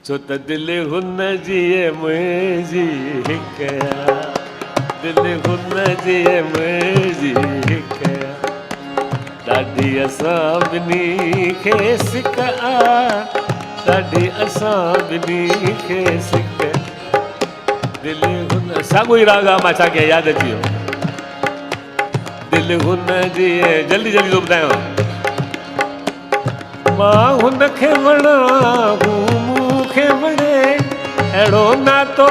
छो त दिलि हुन जी मुंहिंजी हिकु दिलि हुन जी मुंहिंजी हिकु ॾाढी असां ॿिनी खे सिक ॾाढी असां ॿिनी खे सिक दिलि हुन साॻियो ई राग आहे मां छा कयां यादि अची वियो दिलि हुन जी जल्दी जल्दी थो ॿुधायांव मां हुनखे वणा हू मूंखे वणे अहिड़ो नातो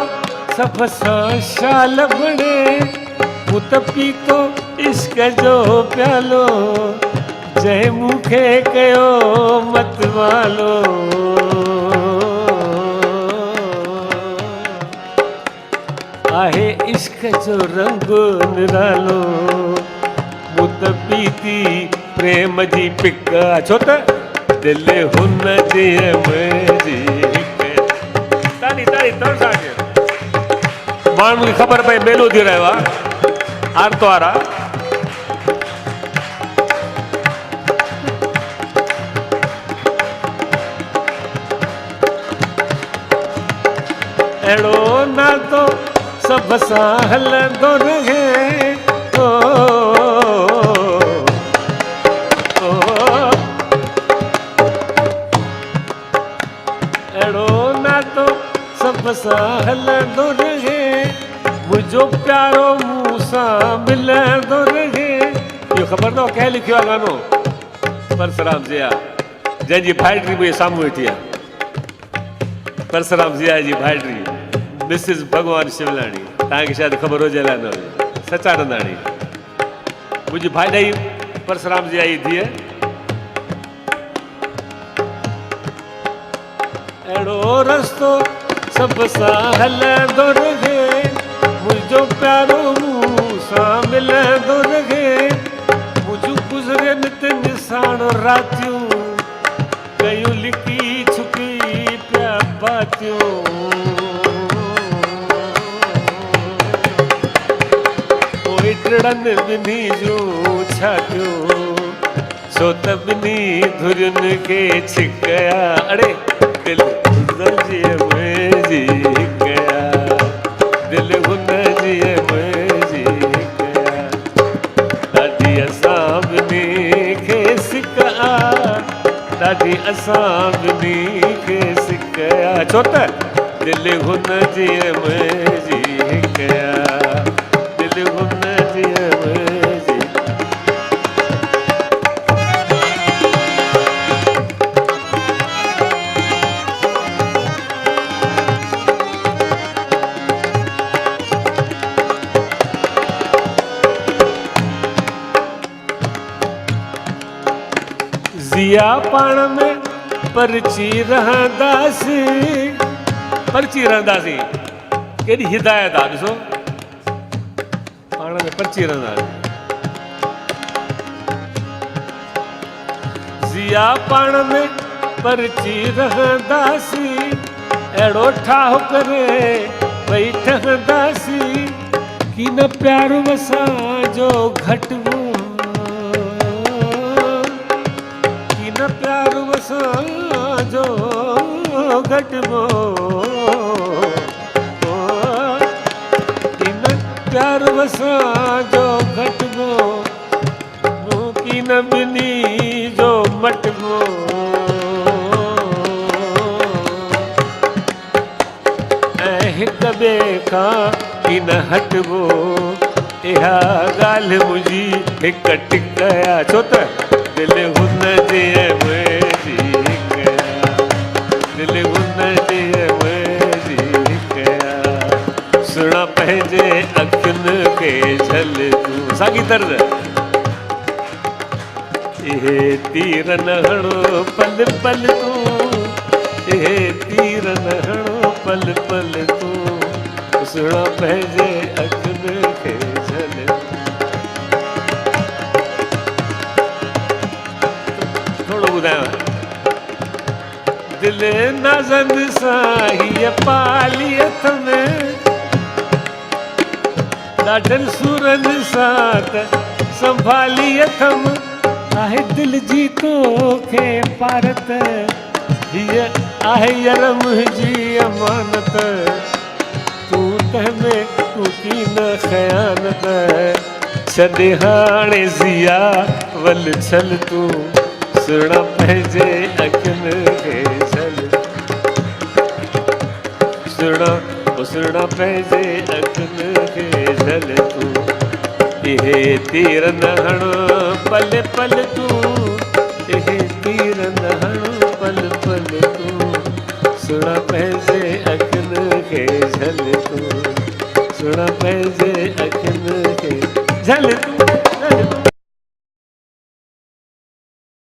सभ सां शाल बणे मूं त पीतो इश्क जो प्यालो जंहिं मूंखे कयो मतवालो आहे इश्क जो रंग निरालो मूं त पीती प्रेम जी पिक छो त दिलि हुन जी मुंहिंजी ताली ताली तोड़ साॻियो माण्हुनि खे ख़बर पए मेलो थी रहियो आहे आर्तवार आहे अहिड़ो नातो सभ सां हलंदो रहे अहिड़ो नातो सभ सां हलंदो रहे मुंहिंजो प्यारो मूं सां मिलंदो रहे इहो ख़बर अथव कंहिं लिखियो आहे गानो परसराम ज़िया जंहिंजी भाइटी मुंहिंजे साम्हूं वेठी आहे परसराम ज़िया जी भाइटी मिसिस भगवान शिवलाणी तव्हांखे शायदि ख़बर हुजे अलाए न हुजे सचानंदाणी मुंहिंजी भाइटाई परसराम ज़िया जी धीअ अहिड़ो रस्तो सभ सां हलंदो रहे मुंहिंजो प्यारो मूं सां मिलंदो रहे मुंहिंजूं गुज़रियनि ते निसाण रातियूं कयूं लिकी छुकी पिया बातियूं पोइ टिड़नि ॿिन्ही जूं छातियूं छो त ॿिन्ही धुरियुनि खे छिकया अड़े दिलि जी मुंहिंजी हिकु दिलि हुन जी मुंहिंजी हिकु ॾाढी असां ॿिनी खे सिक ॾाढी असां ॿिनी खे सिक छो त दिलि हुन जी मुंहिंजी हिकु दिलि हुन जी मुंहिंजी ज़िया पाण में परची रहंदासीं केॾी हिदायत आहे ॾिसो पाण में परची रहंदासीं ज़िया पाण में परची रहंदासीं अहिड़ो ठाहो करे भई ठहंदासीं की न प्यारो असांजो घटिबो न प्यारो असांजो घटिबो की न प्यारो असांजो घटिबो की न ॿिन्ही जो मटिबो ऐं हिक ॿिए खां की न हटिबो इहा ॻाल्हि मुंहिंजी हिकु टिक आहे छो त दिलि हुन जी मुंहिंजी हिकु दिलि हुन जी मुंहिंजी हिकु सुहिणा पंहिंजे अखियुनि खे झल तूं साॻी तर्ज़ इहे तीर न हणो पल पल तूं इहे तीर न हणो पल पल तूं सुहिणा पंहिंजे अखियुनि खे झल दिलि नज़न सां हीअ पाली हथ में ॾाढनि सुरनि सां त संभाली अथमि आहे दिलि जी तोखे पारत हीअ आहे यार मुंहिंजी अमानत तूं तंहिंमें तूं की न ख़यानत छॾे हाणे ज़िया वल छल तूं सुहिणा पंहिंजे अखियुनि खे छल सुहिणा पंहिंजे अखियुनि खे छल तूं इहे तीर न हणो पल पल तूं इहे तीर न हणो पल पल तूं सुहिणा पंहिंजे अखियुनि खे झल तूं सुहिणा पंहिंजे अखियुनि खे झल तूं